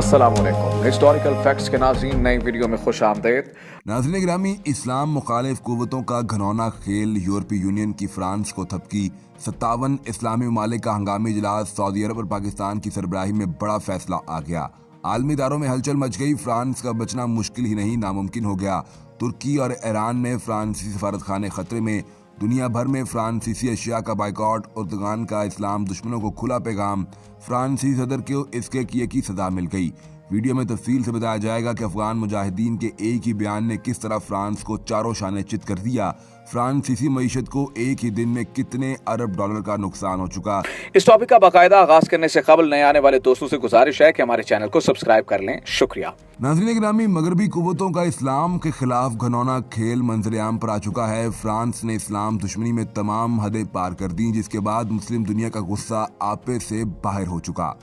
अस्सलामुअलैकुम। Historical facts के नाज़रीन, नई वीडियो में खुश आमदेद। नाज़रीन गिरामी, इस्लाम मुखालिफ कुव्वतों का घनौना खेल, यूरोपीय यूनियन की फ्रांस को थपकी, 57 इस्लामी ममालिक का हंगामी इजलास, सऊदी अरब और पाकिस्तान की सरबराही में बड़ा फैसला आ गया। आलमी इदारों में हलचल मच गई। फ्रांस का बचना मुश्किल ही नहीं नामुमकिन हो गया। तुर्की और ईरान में फ्रांसीसी सफारत खाने खतरे में। दुनिया भर में फ्रांसीसी अशिया का बाइकॉट। उर्दगान का इस्लाम दुश्मनों को खुला पैगाम। फ्रांसीसी सदर को इसके किए की सजा मिल गई। वीडियो में तफसील से बताया जाएगा कि अफगान मुजाहिदीन के एक ही बयान ने किस तरह फ्रांस को चारों शाने चित कर दिया। फ्रांसीसी मईशत को एक ही दिन में कितने अरब डॉलर का नुकसान हो चुका। इस टॉपिक का बाकायदा आगाज करने से कबल नए आने वाले दोस्तों से गुजारिश है कि हमारे चैनल को सब्सक्राइब कर लें। शुक्रिया। नाज़रीन गिरामी, मगरबी कुव्वतों का इस्लाम के खिलाफ घनौना खेल मंजरेआम पर आ चुका है। फ्रांस ने इस्लाम दुश्मनी में तमाम हदें पार कर दी, जिसके बाद मुस्लिम दुनिया का गुस्सा आपे से बाहर हो चुका।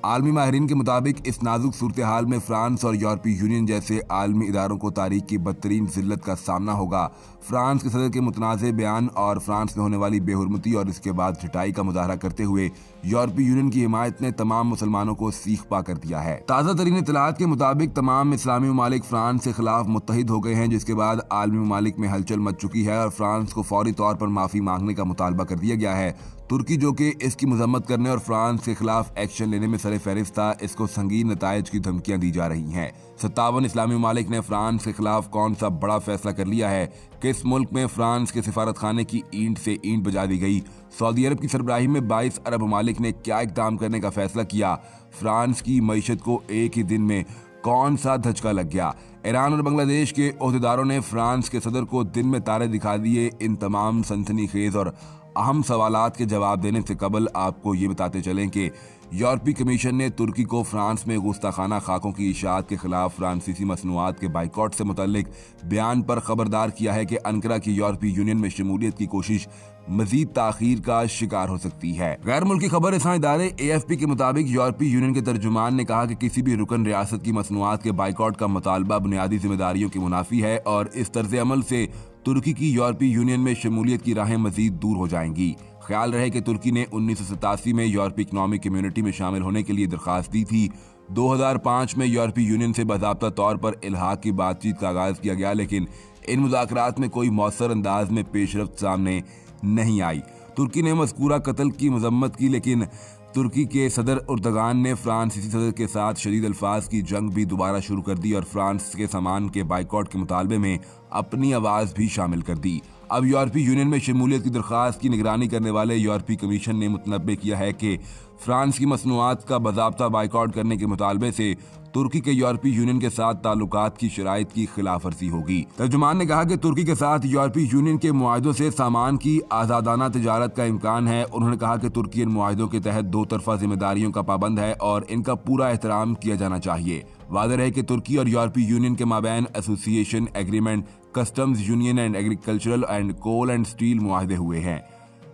आलमी माहिरीन के मुताबिक इस नाजुक सूरत हाल में फ्रांस और यूरोपीय यूनियन जैसे आलमी इदारों को तारीख की बदतरीन जिल्लत का सामना होगा। फ्रांस के सदर के मुतनाज़े बयान और फ्रांस में होने वाली बेहुरमती और इसके बाद छिटाई का मुजाहरा करते हुए यूरोपीय यूनियन की हिमायत ने तमाम मुसलमानों को सीख पा कर दिया है। ताज़ा तरीन इत्तलात के मुताबिक तमाम इस्लामी ममालिक फ्रांस के खिलाफ मुत्तहिद हो गए हैं, जिसके बाद आलमी ममालिक में हलचल मच चुकी है और फ्रांस को फौरी तौर पर माफ़ी मांगने का मुतालबा कर दिया गया है। तुर्की, जो कि इसकी मजम्मत करने और फ्रांस के खिलाफ एक्शन लेने में सरे फहरिस्त था, इसको संगीन नतायज की धमकियां दी जा रही हैं। 57 इस्लामी ममालिक ने फ्रांस के खिलाफ कौन सा बड़ा फैसला कर लिया है? किस मुल्क में फ्रांस के सिफारत खाने की ईंट से ईंट बजा दी गई? सऊदी अरब की सरबराही में 22 अरब ममालिक ने क्या इक़दाम करने का फैसला किया? फ्रांस की मईशत को एक ही दिन में कौन सा धचका लग गया? ईरान और बांग्लादेश के ओहदेदारों ने फ्रांस के सदर को दिन में तारे दिखा दिए। इन तमाम सनसनीखेज और अहम सवालात के जवाब देने से कबल आपको ये बताते चलें कि यूरोपीय कमीशन ने तुर्की को फ्रांस में गुस्ताखाना खाकों की इशाअत के खिलाफ फ्रांसीसी मसनूआत के बाइकॉट से मुतल्लिक बयान पर खबरदार किया है कि अंकारा की यूरोपीय यूनियन में शमूलियत की कोशिश मजीद ताखीर का शिकार हो सकती है। गैर मुल्की खबर रसां इदारे AFP के मुताबिक यूरोपीय यूनियन के तर्जुमान ने कहा कि किसी भी रुकन रियासत की मसनूआत के बाइकॉट का मुतालबा बुनियादी जिम्मेदारियों की मुनाफी है और इस तर्ज अमल से तुर्की की यूरोपीय यूनियन में शमूलियत की राहें मजीद दूर हो जाएंगी। ख्याल रहे कि तुर्की ने 1987 में यूरोपीय इकनॉमिक कम्युनिटी में शामिल होने के लिए दरख्वास्त दी थी। 2005 में यूरोपीय यूनियन से बाज़ाब्ता तौर पर इल्हाक की बातचीत का आगाज किया गया, लेकिन इन मुज़ाकरात में कोई मौसर अंदाज में पेशरफ्त सामने नहीं आई। तुर्की ने मज़कूरा कत्ल की मजम्मत की, लेकिन तुर्की के सदर उर्दगान ने फ्रांसीसी सदर के साथ शदीद अल्फाज की जंग भी दोबारा शुरू कर दी और फ्रांस के सामान के बाइकॉट के मुतालबे में अपनी आवाज़ भी शामिल कर दी। अब यूरोपीय यूनियन में शमूलियत की दरख्वास्त की निगरानी करने वाले यूरोपीय कमीशन ने मुतनब्बे किया है कि फ्रांस की मसनूआत का बाज़ाब्ता बाइकॉट करने के मुतालबे से तुर्की के यूरोपीय यूनियन के साथ ताल्लुकात की शराइत की खिलाफ वर्जी होगी। तर्जुमान ने कहा कि तुर्की के साथ यूरोपीय यूनियन के मुआहदों से सामान की आज़ादाना तिजारत का इम्कान है। उन्होंने कहा कि तुर्की इन मुआहदों के तहत दो तरफा जिम्मेदारियों का पाबंद है और इनका पूरा एहतराम किया जाना चाहिए। वाज़ेह है कि तुर्की और यूरोपीय यूनियन के माबैन association agreement, customs union and agricultural and coal and steel मुआहदे हुए हैं।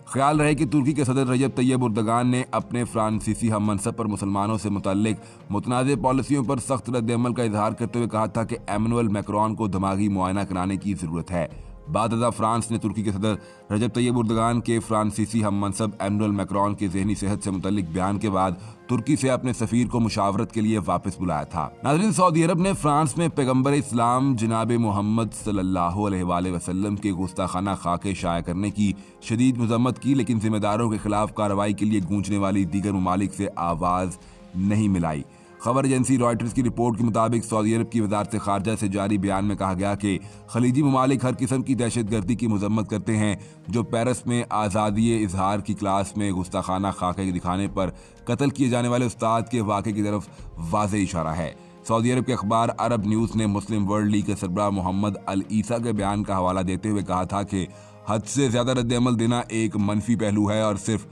ख्याल रहे कि तुर्की के सदर रजब तैयब उर्दगान ने अपने फ्रांसीसी हम मनसब पर मुसलमानों से मुतल्लिक मुतनाज़ पॉलिसियों पर सख्त रद्द-ए-अमल का इजहार करते हुए कहा था कि एमैनुअल मैक्रोन को दिमागी मुआयना कराने की ज़रूरत है। बादअज़ा फ्रांस ने तुर्की के सदर रजब तैयब उर्दगान के फ्रांसीसी हम मनसब एमैनुअल मैक्रोन के ज़हनी सेहत से मुतल्लिक बयान के बाद तुर्की से अपने सफ़ीर को मुशावरत के लिए वापस बुलाया था। नाज़रीन, सऊदी अरब ने फ्रांस में पैगम्बर इस्लाम जनाब मोहम्मद सल्लल्लाहु अलैहि वसल्लम के गुस्ताखाना खाके शाया करने की शदीद मजम्मत की, लेकिन जिम्मेदारों के खिलाफ कार्रवाई के लिए गूंजने वाली दीगर ममालिक से आवाज़ नहीं मिलाई। खबर एजेंसी रॉयटर्स की रिपोर्ट के मुताबिक सऊदी अरब की वजारत खारजा से जारी बयान में कहा गया कि खलीजी ममालिक हर किस्म की दहशतगर्दी की मजम्मत करते हैं जो पेरिस में आज़ादी इजहार की क्लास में गुस्ताखाना खाके दिखाने पर कत्ल किए जाने वाले उस्ताद के वाक़े की तरफ वाज़ेह इशारा है। सऊदी अरब के अखबार अरब न्यूज़ ने मुस्लिम वर्ल्ड लीग के सरबराह मोहम्मद अल ईसा के बयान का हवाला देते हुए कहा था कि हद से ज़्यादा रद्द-ए-अमल देना एक मनफी पहलू है और सिर्फ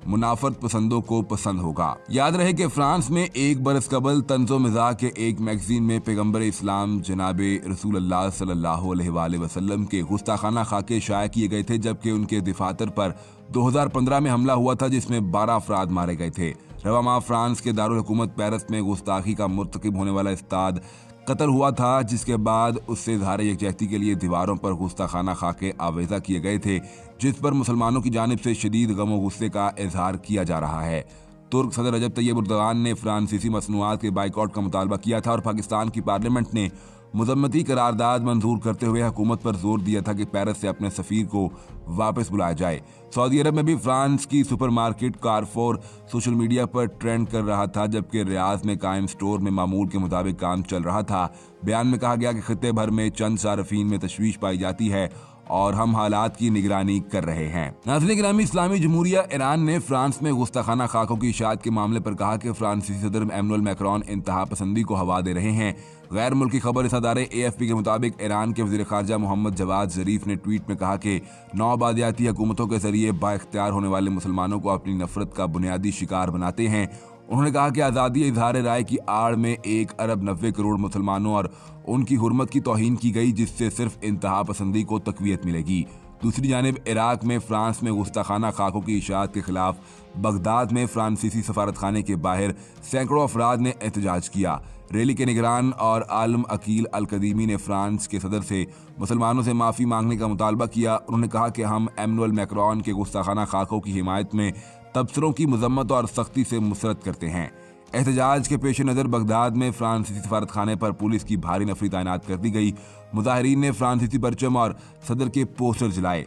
मुनाफत पसंदों को पसंद होगा। याद रहे कि फ्रांस में एक बरस कबल तंज़ो मिज़ाह के एक मैगजीन में पैगम्बर इस्लाम जनाबे रसूलुल्लाह सल्लल्लाहु अलैहि वसल्लम के गुस्ताखाना खाके शाया किए गए थे, जबकि उनके दिफातर पर 2015 में हमला हुआ था जिसमें 12 अफराद मारे गए थे। रवा माह फ्रांस के दारुल हुकूमत पेरिस में गुस्ताखी का मुर्तकिब होने वाला उस्ताद कत्ल हुआ था, जिसके बाद उससे इज़हार यकजहती के लिए दीवारों पर गुस्ताखाना खाके आवेज़ा किए गए थे, जिस पर मुसलमानों की जानिब से शदीद गम और गुस्से का इजहार किया जा रहा है। तुर्क सदर रजब तैयब एर्दोगान ने फ्रांसीसी मसनूआत के बाइकआउट का मुतालबा किया था और पाकिस्तान की पार्लियामेंट ने मुज़म्मती करारदाद मंजूर करते हुए हुकूमत पर जोर दिया था कि पेरिस से अपने सफीर को वापस बुलाया जाए। सऊदी अरब में भी फ्रांस की सुपरमार्केट कारफोर सोशल मीडिया पर ट्रेंड कर रहा था, जबकि रियाद में कायम स्टोर में मामूल के मुताबिक काम चल रहा था। बयान में कहा गया कि खित्ते भर में चंद सार्फिन में तशवीश पाई जाती है और हम हालात की निगरानी कर रहे हैं। नाज़रीन गिरामी, इस्लामी जमहूरिया ईरान ने फ्रांस में गुस्ताखाना खाकों की इशाअत के मामले पर कहा कि फ्रांसीसी सदर एमनुअल मैक्रोन इंतहा पसंदी को हवा दे रहे हैं। गैर मुल्की खबर इदारे AFP के मुताबिक ईरान के वज़ीर ख़ारजा मोहम्मद जवाद ज़रीफ ने ट्वीट में कहा कि नौ बादियाती हुकूमतों के जरिए बाइख्तियार होने वाले मुसलमानों को अपनी नफरत का बुनियादी शिकार बनाते हैं। उन्होंने कहा कि आज़ादी इजहार राय की आड़ में 1 अरब 90 करोड़ मुसलमानों और उनकी हुर्मत की तौहीन की गई, जिससे सिर्फ इंतहा पसंदी को तक़वियत मिलेगी। दूसरी जानिब इराक में फ्रांस में गुस्ताखाना खाकों की इशाअत के खिलाफ बगदाद में फ्रांसीसी सफारतखाने के बाहर सैकड़ों अफराद ने एहतजाज किया। रैली के निगरान और आलम अकील अल कदीमी ने फ्रांस के सदर से मुसलमानों से माफ़ी मांगने का मुतालबा किया। उन्होंने कहा कि हम एमनुअल मैक्रोन के गुस्ताखाना खाकों की हिमायत में तबसरों की मजम्मत और सख्ती से मुसरत करते हैं। एहतजाज के पेश नज़र बगदाद में फ्रांसीसी सफारतखाने पर पुलिस की भारी नफरी तैनात कर दी गई। मुजाहिरीन ने फ्रांसीसी परचम और सदर के पोस्टर जलाए।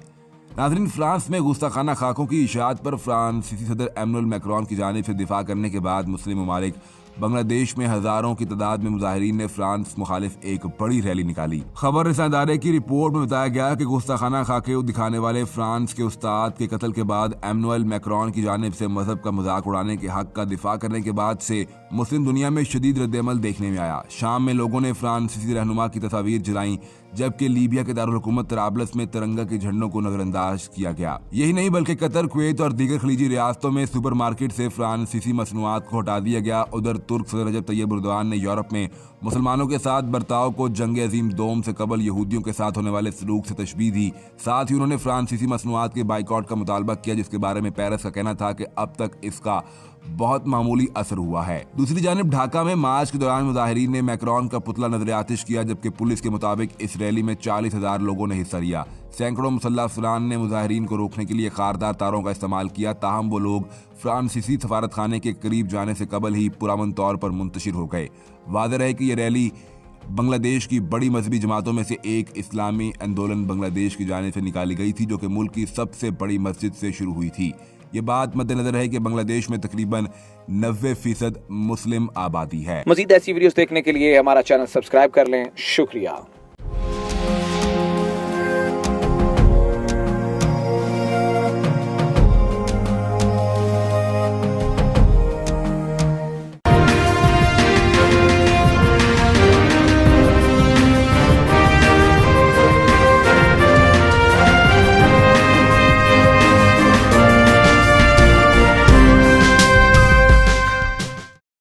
नाज़रीन, फ्रांस में गुस्ताखाना खाकों की इशाअत पर फ्रांसीसी सदर एमनुअल मैक्रोन की जानिब से दिफा करने के बाद मुस्लिम ममालिक बांग्लादेश में हजारों की तादाद में मुजाहिरीन ने फ्रांस मुखालिफ एक बड़ी रैली निकाली। खबर रसादारे की रिपोर्ट में बताया गया कि गुस्ताखाना खाके दिखाने वाले फ्रांस के उस्ताद के कत्ल के बाद एमनुअल मैक्रोन की जानिब से मजहब का मजाक उड़ाने के हक का दिफा करने के बाद से मुस्लिम दुनिया में शदीद रद्द-ए-अमल देखने में आया। शाम में लोगों ने फ्रांसीसी रहनुमा की तस्वीर जलाई, जबकि लीबिया के दारुल हुकूमत तराबलस में तिरंगा के झंडों को नजरअंदाज किया गया। यही नहीं बल्कि कतर, कुवैत और दीगर खलीजी रियासतों में सुपरमार्केट से फ्रांसीसी मसनूआत को हटा दिया गया। उधर तुर्क सदर रजब तैयब एर्दोगान ने यूरोप में मुसलमानों के साथ बर्ताव को जंग अजीम दोम से कबल यहूदियों के साथ होने वाले सलूक से तशबीह दी। साथ ही उन्होंने फ्रांसीसी मसनूआत के बाइकआउट का मुतालबा किया, जिसके बारे में पेरिस का कहना था कि अब तक इसका बहुत मामूली असर हुआ है। दूसरी जानिब ढाका में मार्च के दौरान मुजाहिरीन ने मैक्रोन का पुतला नजर आतिश किया, जबकि पुलिस के मुताबिक इस रैली में 40,000 लोगों ने हिस्सा लिया। सैकड़ों मुसल्लह अफसरान ने मुजाहिरीन को रोकने के लिए खारदार तारों का इस्तेमाल किया, ताहम वो लोग फ्रांसीसी सफारतखाने के करीब जाने से कबल ही पुरअमन तौर पर मुंतशिर हो गए। वाज़ेह है कि यह रैली बांग्लादेश की बड़ी मजहबी जमातों में से एक इस्लामी आंदोलन बांग्लादेश की जानिब से निकाली गई थी, जो कि मुल्क की सबसे बड़ी मस्जिद से शुरू हुई थी। ये बात मद्देनजर है कि बांग्लादेश में तकरीबन 90% मुस्लिम आबादी है। मजीद ऐसी वीडियोस देखने के लिए हमारा चैनल सब्सक्राइब कर लें। शुक्रिया।